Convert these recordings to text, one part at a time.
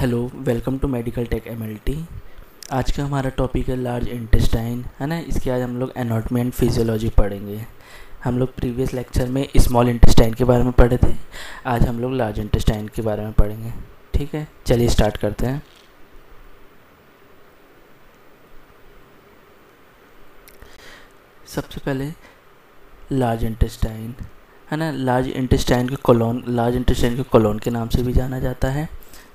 Hello, welcome to medical tech MLT. आज का हमारा टॉपिक है लार्ज इंटेस्टाइन, है ना। इसके आज हम लोग एनाटॉमी एंड फिजियोलॉजी पढ़ेंगे। हम लोग प्रीवियस लेक्चर में स्मॉल इंटेस्टाइन के बारे में पढ़े थे। आज हम लोग लार्ज इंटेस्टाइन के बारे में पढ़ेंगे। ठीक है, चलिए स्टार्ट करते हैं। सबसे पहले लार्ज इंटेस्टाइन, है ना। लार्ज इंटेस्टाइन के कोलोन के नाम से भी जाना जाता है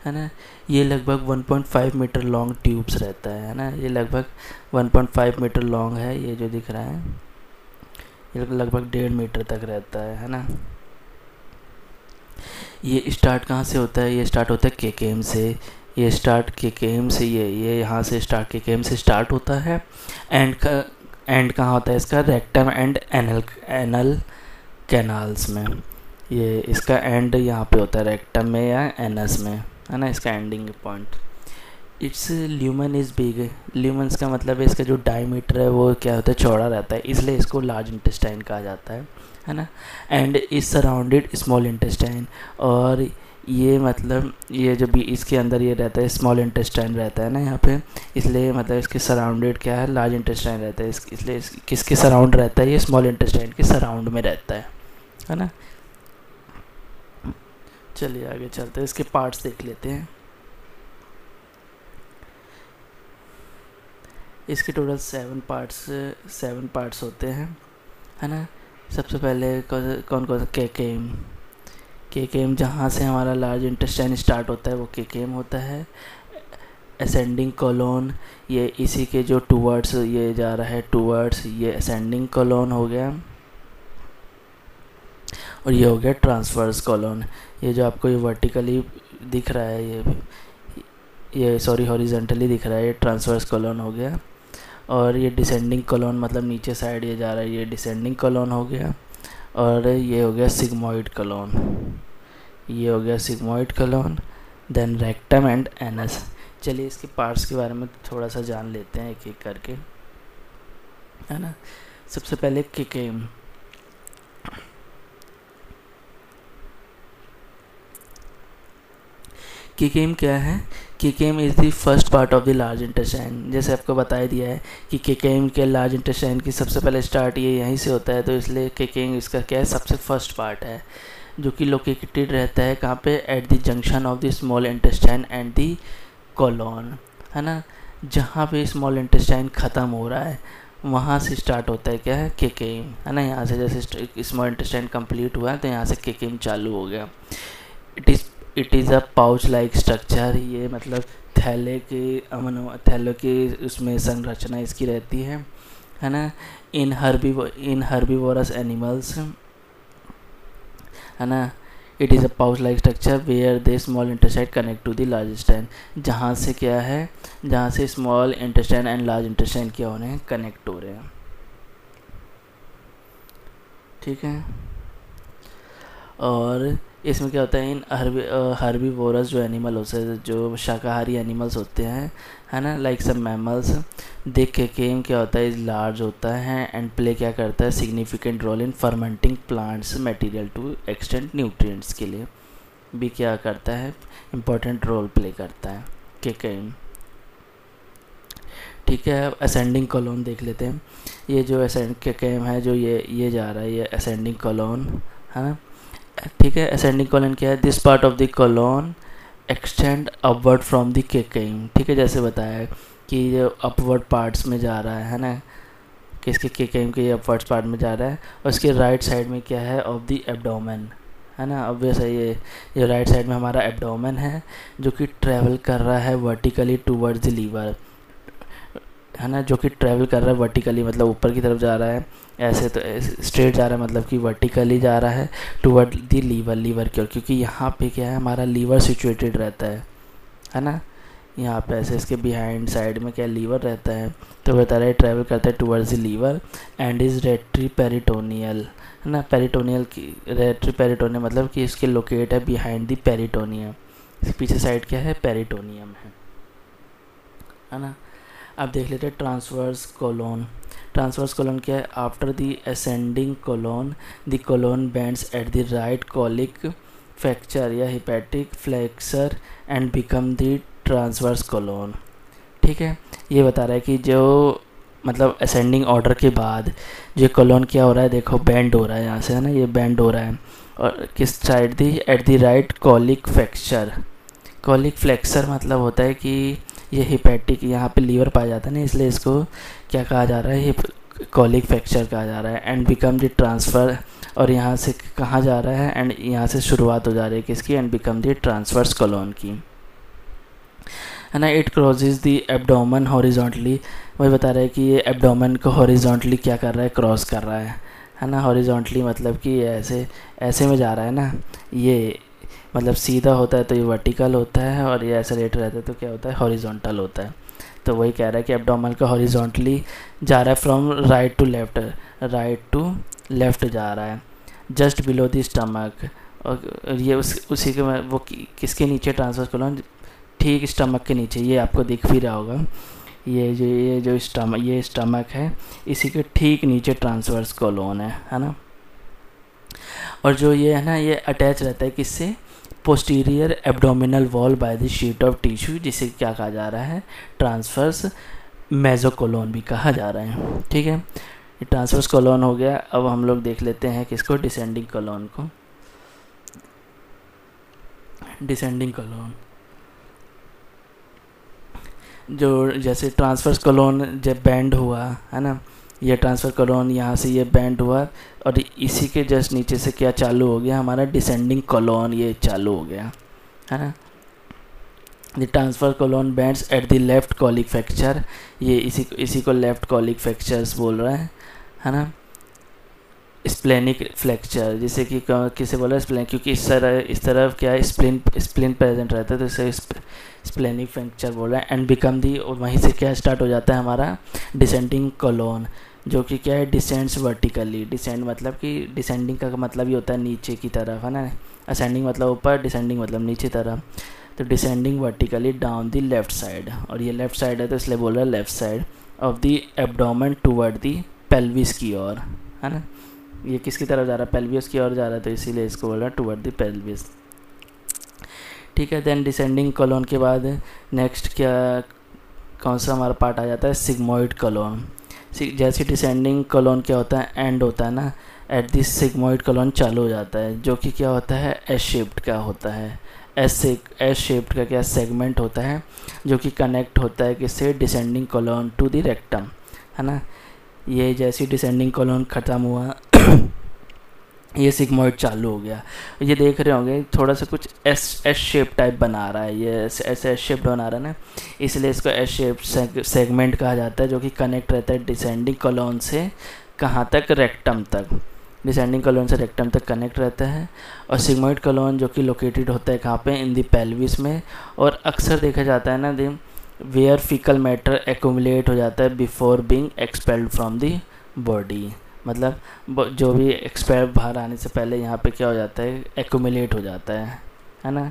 ना। ये लगभग 1.5 मीटर लॉन्ग ट्यूब्स रहता है ना। ये लगभग 1.5 मीटर लॉन्ग है। ये जो दिख रहा है ये लगभग 1.5 मीटर तक रहता है ना। ये स्टार्ट कहाँ से होता है? ये स्टार्ट होता है केकेएम से। ये स्टार्ट केकेएम से, ये यहाँ से स्टार्ट केकेएम से स्टार्ट होता है। एंड कहाँ होता है इसका? रेक्टम एंड एनल कैनाल्स में। ये इसका एंड यहाँ पे होता है रेक्टम में या एनस में, है ना। इसका ending point. It's lumen is big. ल्यूमन्स का मतलब है इसका जो डायमीटर है वो क्या होता है? चौड़ा रहता है, इसलिए इसको लार्ज इंटेस्टाइन कहा जाता है ना। And is surrounded small intestine. और ये मतलब ये जो भी इसके अंदर ये रहता है स्मॉल इंटेस्टाइन रहता है ना यहाँ पे, इसलिए मतलब इसके सराउंडेड क्या है? लार्ज इंटेस्टाइन रहता है। इसलिए किसके सराउंड रहता है? ये स्मॉल इंटेस्टाइन के सराउंड में रहता है ना। चलिए आगे चलते हैं, इसके पार्ट्स देख लेते हैं। इसके टोटल 7 पार्ट्स होते हैं, है ना। सबसे पहले कौन कौन सा? केकेएम जहाँ से हमारा लार्ज इंटेस्टाइन स्टार्ट होता है वो केकेएम होता है। असेंडिंग कोलोन, ये इसी के जो टूवर्ड्स ये जा रहा है, टूवर्ड्स ये असेंडिंग कोलोन हो गया। और ये हो गया ट्रांसवर्स कोलोन। ये जो आपको ये वर्टिकली दिख रहा है, ये सॉरी हॉरिजॉन्टली दिख रहा है, ये ट्रांसवर्स कोलोन हो गया। और ये डिसेंडिंग कोलोन मतलब नीचे साइड ये जा रहा है, ये डिसेंडिंग कोलोन हो गया। और ये हो गया सिग्मोइड कोलोन। ये हो गया sigmoid colon. Then rectum and anus. चलिए इसके पार्ट्स के बारे में थोड़ा सा जान लेते हैं एक एक करके, है ना। सबसे पहले केकेएम। केकेएम क्या है? KKM is the first part of the large intestine. जैसे आपको बता दिया है कि केकेएम के लार्ज इंटेस्टाइन की सबसे पहले स्टार्ट ये यहीं से होता है, तो इसलिए केकेएम इसका क्या है? सबसे फर्स्ट पार्ट है, जो कि लोकेटेड रहता है कहाँ पे? At the junction of the small intestine and the colon, है ना। जहाँ पे स्मॉल इंटेस्टाइन ख़त्म हो रहा है वहाँ से स्टार्ट होता है क्या है? केकेएम, है ना। यहाँ से जैसे स्मॉल इंटेस्टाइन कंप्लीट हुआ है तो यहाँ से केकेएम चालू हो गया। It is a pouch like structure. ये मतलब थैले की उसमें संरचना इसकी रहती है ना। इन हर्बीवोरस एनिमल्स, है ना। It is a pouch like structure where the small intestine connect to the large intestine. जहाँ से क्या है? जहाँ से small intestine and large intestine क्या हो रहे हैं? कनेक्ट हो रहे हैं। ठीक है। और इसमें क्या होता है? इन हर्बीवोरस जो एनिमल होते हैं, जो शाकाहारी एनिमल्स होते हैं, है ना, लाइक सब मैमल्स, देख केकेएम क्या होता है? इज लार्ज होता है एंड प्ले क्या करता है? Significant role in fermenting plants material to extend nutrients के लिए भी क्या करता है? इम्पोर्टेंट रोल प्ले करता है केकेएम। ठीक है। अब असेंडिंग कोलोन देख लेते हैं। ये जो केकेएम है जो ये जा रहा है, ये असेंडिंग कोलोन, है ना। ठीक है। असेंडिंग कोलोन क्या है? This part of the colon extend upward from the caecum. ठीक है, जैसे बताया कि ये अपवर्ड पार्ट्स में जा रहा है ना, कि इसके केकेएम के ये अपवर्ड पार्ट में जा रहा है। और इसके राइट साइड में क्या है? ऑफ द एब्डोमेन, है ना। ऑब्वियस है, ये राइट साइड में हमारा एब्डोमेन है जो कि ट्रैवल कर रहा है वर्टिकली टूवर्ड्स द लीवर, है ना। जो कि ट्रैवल कर रहा है वर्टिकली मतलब ऊपर की तरफ जा रहा है, ऐसे तो स्ट्रेट जा रहा है मतलब कि वर्टिकली जा रहा है टूवर्ड द लीवर की ओर, क्योंकि यहाँ पे क्या है? हमारा लीवर सिचुएटेड रहता है ना। यहाँ पे ऐसे इसके बिहाइंड साइड में क्या लीवर रहता है, तो बता रहा है ट्रैवल करता है towards the liver and is retroperitoneal, है ना। पेरिटोनियल की रेट्री पेरिटोनियल मतलब कि इसके लोकेट है बिहाइंड द पेरिटोनियम। पीछे साइड क्या है? पेरिटोनियम है ना। अब देख लेते हैं ट्रांसवर्स कोलोन। ट्रांसवर्स कोलोन क्या है? After the ascending colon the colon bends at the right colic fracture या hepatic flexure and become the transverse colon. ठीक है, ये बता रहा है कि जो मतलब असेंडिंग ऑर्डर के बाद जो कोलोन क्या हो रहा है, देखो बेंड हो रहा है यहाँ से, है ना, ये बेंड हो रहा है। और किस side the, eight the right colic fracture. Colic flexor मतलब होता है कि ये हिपैटिक, यहाँ पे लीवर पाया जाता है ना, इसलिए इसको क्या कहा जा रहा है, कॉलिक फ्रैक्चर कहा जा रहा है। एंड बिकम द ट्रांसफ़र, और यहाँ से कहाँ जा रहा है, एंड यहाँ से शुरुआत हो जा रही है किसकी, and become the transverse colon की, है ना। It crosses the abdomen horizontally, वही बता रहा है कि ये एब्डोमेन को हॉरिजॉन्टली क्या कर रहा है, क्रॉस कर रहा है ना। हॉरिजॉन्टली मतलब कि ऐसे ऐसे में जा रहा है ना, ये मतलब सीधा होता है तो ये वर्टिकल होता है, और ये ऐसे रेट रहता है तो क्या होता है, हॉरिजॉन्टल होता है। तो वही कह रहा है कि एब्डोमेन का हॉरिजॉन्टली जा रहा है, फ्रॉम राइट टू लेफ्ट जा रहा है, जस्ट बिलो द स्टमक। और ये उसी के वो किसके नीचे, ट्रांसवर्स कोलोन, ठीक स्टमक के नीचे, ये आपको दिख भी रहा होगा, ये जो स्टमक है, इसी के ठीक नीचे ट्रांसवर्स कोलोन है ना। और जो ये है ना, ये अटैच रहता है किससे, posterior abdominal wall by the sheet of tissue, जिसे क्या कहा जा रहा है, ट्रांसवर्स मेसोकोलोन भी कहा जा रहा है। ठीक है, ये ट्रांसवर्स कोलोन हो गया। अब हम लोग देख लेते हैं किसको, डिसेंडिंग कोलोन को। डिसेंडिंग कोलोन जो जैसे ट्रांसवर्स कोलोन जब बेंड हुआ, है ना, ये ट्रांसफर कोलोन यहाँ से ये बेंड हुआ, और इसी के जस्ट नीचे से क्या चालू हो गया, हमारा डिसेंडिंग कोलोन ये चालू हो गया, है ना। The transverse colon bends at the left colic flexure, ये इसी को लेफ्ट कॉलिक फ्रैक्चर्स बोल रहा है ना। स्प्लेनिक फ्रैक्चर, जिसे कि किसे बोला, स्प्लेन, क्योंकि इस तरफ क्या है, स्प्लिन प्रेजेंट रहता है, तो इसे स्प्लेनिक फ्रैक्चर बोल रहा है। एंड बिकम दी, और वहीं से क्या स्टार्ट हो जाता है हमारा डिसेंडिंग कोलोन, जो कि क्या है, डिसेंड्स वर्टिकली। डिसेंड मतलब कि डिसेंडिंग का मतलब ये होता है नीचे की तरफ, है ना। असेंडिंग मतलब ऊपर, डिसेंडिंग मतलब नीचे तरफ। तो descending vertically down the left side, और ये लेफ्ट साइड है तो इसलिए बोल रहा है left side of the abdomen toward the pelvis की ओर, है ना। ये किसकी तरफ जा रहा है, पेल्विस की ओर जा रहा है, तो इसीलिए इसको बोल रहा है टूवर्ड द पेल्विस। ठीक है, देन डिसेंडिंग कोलोन के बाद नेक्स्ट क्या, कौन सा हमारा पार्ट आ जाता है, सिग्मोइड कोलोन। जैसे डिसेंडिंग कोलोन क्या होता है, एंड होता है ना, एट दिस सिग्मोइड कोलोन चालू हो जाता है, जो कि क्या होता है, एस शेप्ड का होता है। एस शेप्ड का क्या सेगमेंट होता है, जो कि कनेक्ट होता है किससे, descending colon to the rectum, है ना। ये जैसे डिसेंडिंग कोलोन ख़त्म हुआ ये सिग्मोइड चालू हो गया। ये देख रहे होंगे थोड़ा सा कुछ एस शेप टाइप बना रहा है, ये एस शेप बना रहा है ना, इसलिए इसको एस शेप सेगमेंट कहा जाता है, जो कि कनेक्ट रहता है डिसेंडिंग कोलोन से कहाँ तक, रेक्टम तक। डिसेंडिंग कोलोन से रेक्टम तक कनेक्ट रहता है। और सिग्मोइड कोलोन जो कि लोकेटेड होता है कहाँ पे, इन द पेल्विस में। और अक्सर देखा जाता है ना, वेयर फीकल मैटर एक्यूमुलेट हो जाता है before being expelled from the body, मतलब जो भी एक्सपेल बाहर आने से पहले यहाँ पे क्या हो जाता है, एक्यूमुलेट हो जाता है ना,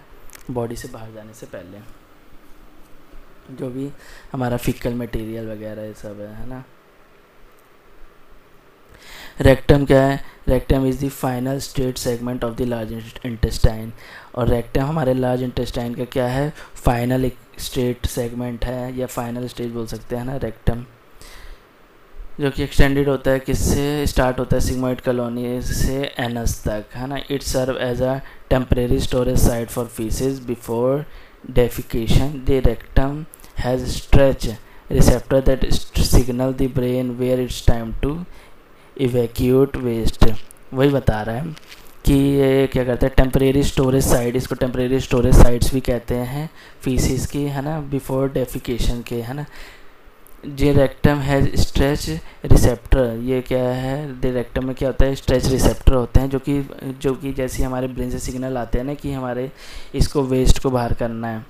बॉडी से बाहर जाने से पहले जो भी हमारा फीकल मटेरियल वगैरह ये सब है ना। रेक्टम क्या है, rectum is the final state segment of the large intestine. और रेक्टम हमारे लार्ज इंटेस्टाइन का क्या है, फाइनल स्टेट सेगमेंट है, या फाइनल स्टेज बोल सकते हैं ना रेक्टम, जो कि एक्सटेंडेड होता है, किससे स्टार्ट होता है, सिग्मोइड कॉलोनी से एनस तक, है ना। It serve as a temporary storage site for faeces before defecation. The rectum has stretch receptor that signal the brain where it's time to evacuate waste. वही बता रहा है कि ये क्या करता है, टेम्परेरी स्टोरेज साइट, इसको टेम्परेरी स्टोरेज साइट्स भी कहते हैं फीसिस की, है ना, बिफोर डेफिकेशन के, है ना। जे रेक्टम हैज़ स्ट्रेच रिसेप्टर, ये क्या है, द रेक्टम में क्या होता है, स्ट्रेच रिसेप्टर होते हैं, जो कि जैसे हमारे ब्रेन से सिग्नल आते हैं ना कि हमारे इसको वेस्ट को बाहर करना है,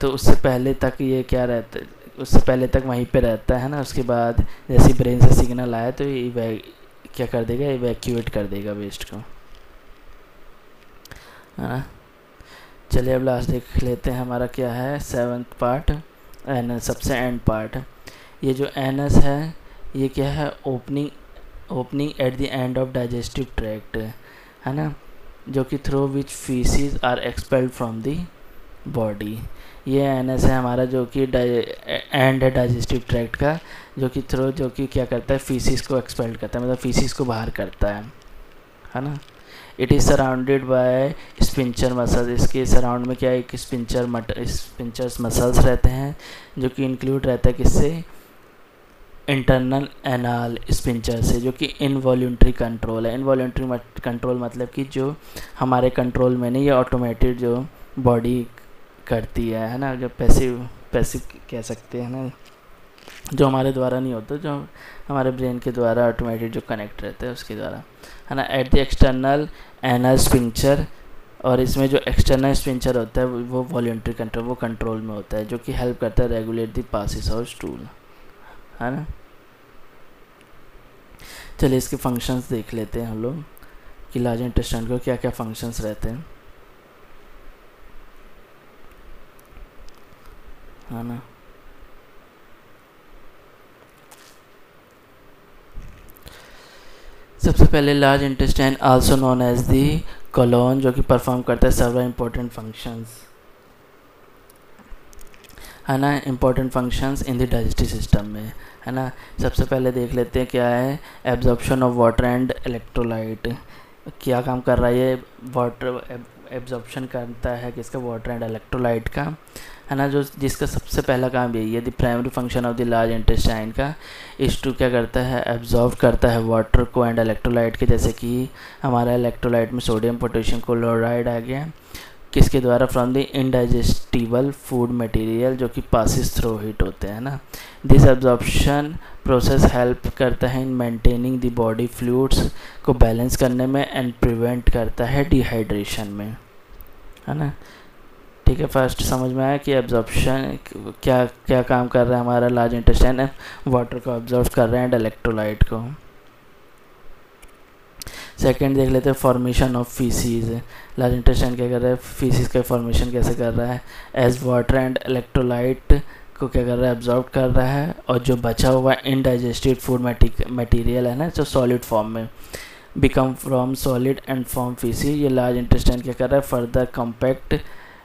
तो उससे पहले तक ये क्या रहता है, उससे पहले तक वहीं पे रहता है ना। उसके बाद जैसे ब्रेन से सिग्नल आया तो ये क्या कर देगा, इवैक्यूएट कर देगा वेस्ट को, है ना। चलिए अब लास्ट देख लेते हैं हमारा क्या है, 7th पार्ट, एनस, सबसे एंड पार्ट। ये जो एनस है ये क्या है, opening at the end of digestive tract, है ना। जो कि through which faeces are expelled from the body. ये एनएस है हमारा जो कि एंड है डाइजेस्टिव ट्रैक्ट का, जो कि थ्रू जो कि क्या करता है फीसिस को एक्सपेल्ड करता है, मतलब फीसिस को बाहर करता है ना। It is surrounded by sphincter muscles. इसके सराउंड में क्या है, एक स्पिंचर्स मसल्स रहते हैं जो कि इंक्लूड रहता है किससे, इंटरनल एनाल स्पिंचर से, जो कि इनवॉल्यूंटरी कंट्रोल है। इनवॉल्यूंटरी कंट्रोल मतलब कि जो हमारे कंट्रोल में नहीं, ये ऑटोमेटिक जो बॉडी करती है ना, जो पैसिव कह सकते हैं ना, जो हमारे द्वारा नहीं होता, जो हमारे ब्रेन के द्वारा ऑटोमेटिक जो कनेक्ट रहते हैं उसके द्वारा, है ना। At the external anal sphincter, और इसमें जो एक्सटर्नल स्पिंचर होता है वो वॉल्यूंटरी कंट्रोल, वो कंट्रोल में होता है, जो कि हेल्प करता है regulate the passes of stool, है ना। चलिए इसके फंक्शंस देख लेते हैं हम लोग कि लार्ज इंटेस्टाइन को क्या क्या फंक्शंस रहते हैं, है ना। सबसे पहले large intestine also known as the colon, जो कि परफॉर्म करता है सेवरल इंपॉर्टेंट फंक्शंस, है ना, important functions in the digestive system में, है ना। सबसे पहले देख लेते हैं क्या है, absorption of water and electrolyte. क्या काम कर रहा है ये, वाटर एब्जॉर्प्शन करता है किसका, वाटर एंड इलेक्ट्रोलाइट का, है ना। जो जिसका सबसे पहला काम यही है, the primary function of the large intestine का इस टू क्या करता है, एब्जॉर्ब करता है वाटर को एंड इलेक्ट्रोलाइट के, जैसे कि हमारा इलेक्ट्रोलाइट में सोडियम पोटेशियम क्लोराइड आ गया, किसके द्वारा, from the indigestible food material जो कि पासिस थ्रू हीट होते हैं ना। दिस एब्जॉर्प्शन प्रोसेस हेल्प करता है in maintaining the body fluids को बैलेंस करने में एंड प्रिवेंट करता है डिहाइड्रेशन में, है ना। ठीक है, फर्स्ट समझ में आया कि एब्जॉर्प्शन क्या क्या काम कर रहा है हमारा लार्ज इंटेस्टाइन, वाटर को एब्जॉर्ब कर रहे हैं एंड इलेक्ट्रोलाइट को। सेकेंड देख लेते हैं formation of faeces. Large intestine क्या कर रहा है, फीसीज का फॉर्मेशन कैसे कर रहा है, एज वाटर एंड इलेक्ट्रोलाइट को क्या कर रहा है, एब्जॉर्ब कर रहा है, और जो बचा हुआ इनडाइजेस्टेड फूड मटेरियल है ना, जो सॉलिड फॉर्म में become from solid and form faeces, ये लार्ज इंटेस्टाइन क्या कर रहा है, further compact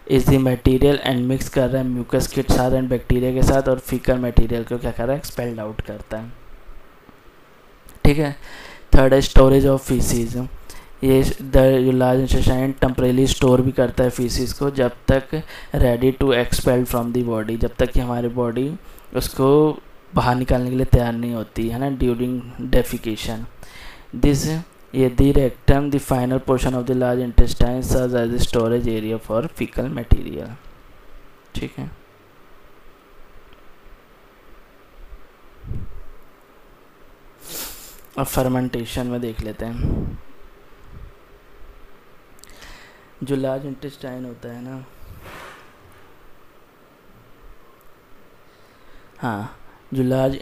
is the material and mix कर रहा है म्यूकस के साथ एंड बैक्टीरिया के साथ, और फीकल मटेरियल को क्या कर रहा है, एक्सपेल्ड आउट करता है। ठीक है, थर्ड है स्टोरेज ऑफ फीसीज। ये लार्ज इंटेस्टाइन टेम्परेली स्टोर भी करता है फीसिस को, जब तक ready to expel from the body, जब तक कि हमारी बॉडी उसको बाहर निकालने के लिए तैयार नहीं होती है ना, ड्यूरिंग डेफिकेशन। दिस ये the rectum the final portion of the large intestine serves as the storage area for faecal material. ठीक है, अब फर्मेंटेशन में देख लेते हैं। जो लार्ज इंटेस्टाइन होता है ना, हाँ, जो large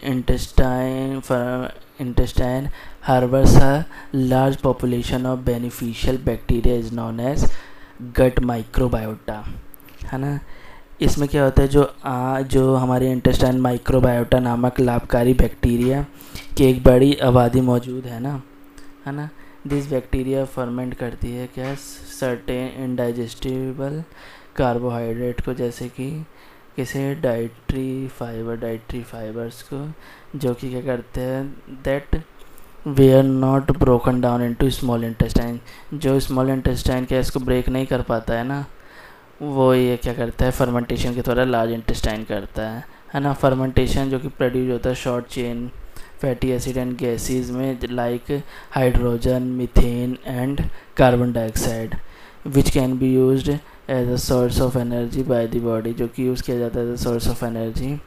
intestine harbours a large population of beneficial bacteria is known as gut microbiota, है ना। इसमें क्या होता है, जो हमारे इंटेस्टाइन माइक्रोबायोटा नामक लाभकारी बैक्टीरिया की एक बड़ी आबादी मौजूद है ना। दिस बैक्टीरिया फर्मेंट करती है क्या, सर्टेन इनडाइजेस्टिबल कार्बोहाइड्रेट को, जैसे कि किसी डाइट्री फाइबर्स को, जो कि क्या करते हैं, that they are not broken down into small intestine. जो स्मॉल इंटेस्टाइन क्या इसको ब्रेक नहीं कर पाता है ना, वो ये क्या करता है, फर्मेंटेशन के द्वारा लार्ज इंटेस्टाइन करता है ना। फर्मेंटेशन जो कि प्रोड्यूस होता है short chain fatty acid and gases में, like hydrogen, methane and carbon dioxide, which can be used as a source of energy by the body, जो कि यूज़ किया जाता है as a source of energy,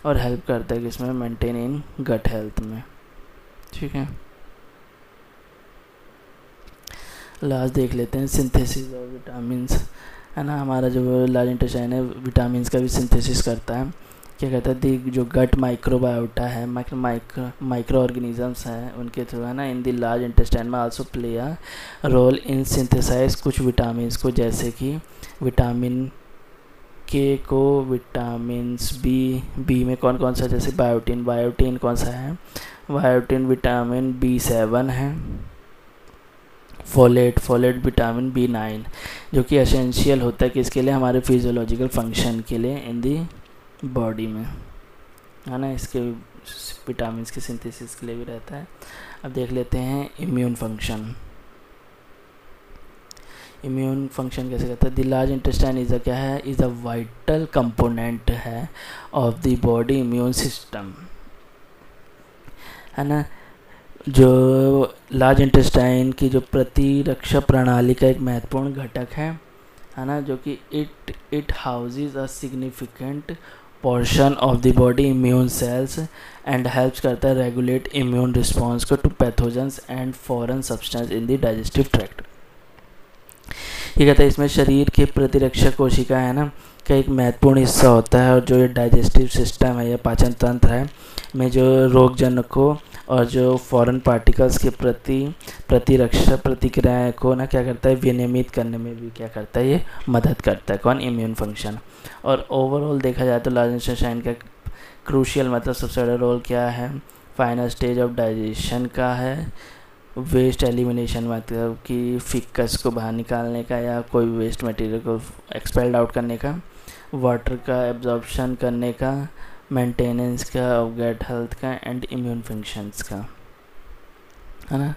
और help करता है किसमें, मेंटेन इन गट हेल्थ में। ठीक है, लास्ट देख लेते हैं सिंथेसिस ऑफ विटामिन्स, है ना। हमारा जो लार्ज इंटेस्टाइन है विटामिन्स का भी सिंथेसिस करता है। क्या कहता है, जो गट माइक्रोबायोटा है, माइक्रो ऑर्गेनिजम्स हैं, उनके थ्रू, है ना, इन द लार्ज इंटेस्टाइन में also play a role in synthesize कुछ विटामिन्स को, जैसे कि विटामिन के को, विटामिन्स बी में कौन कौन सा, जैसे बायोटिन कौन सा है, बायोटिन विटामिन B7 है, फोलेट, फोलेट विटामिन B9 जो कि एसेंशियल होता है किसके लिए, हमारे फिजियोलॉजिकल फंक्शन के लिए इन दी बॉडी में, है ना। इसके विटामिन के सिंथेसिस के लिए भी रहता है। अब देख लेते हैं इम्यून फंक्शन। इम्यून फंक्शन कैसे करता है, the large intestine is a क्या है, इज़ अ वाइटल कंपोनेंट है of the body immune system, है ना। जो लार्ज इंटेस्टाइन की जो प्रतिरक्षा प्रणाली का एक महत्वपूर्ण घटक है ना, जो कि it houses a significant portion of the body immune cells and helps करता है रेगुलेट इम्यून रिस्पॉन्स को to pathogens and foreign substance in the digestive tract. ये कहता है इसमें शरीर के प्रतिरक्षा कोशिका है ना का एक महत्वपूर्ण हिस्सा होता है, और जो ये डाइजेस्टिव सिस्टम है या पाचन तंत्र है में जो रोगजनकों और जो फॉरेन पार्टिकल्स के प्रति प्रतिरक्षा प्रतिक्रियाएं को ना क्या करता है, विनियमित करने में भी क्या करता है, ये मदद करता है। कौन, इम्यून फंक्शन। और ओवरऑल देखा जाए तो लार्ज इंटेस्टाइन का क्रूशियल मतलब सबसे बड़ा रोल क्या है, फाइनल स्टेज ऑफ डाइजेशन का है, वेस्ट एलिमिनेशन मतलब कि फिक्कस को बाहर निकालने का या कोई वेस्ट मटेरियल को एक्सपेल्ड आउट करने का, वाटर का एब्जॉर्प्शन करने का, मेंटेनेंस का, ऑफ गट हेल्थ का, एंड इम्यून फंक्शंस का, है ना।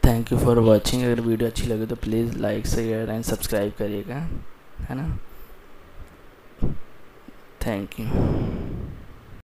Thank you for watching. अगर वीडियो अच्छी लगे तो please like share and subscribe करिएगा, है ना। Thank you.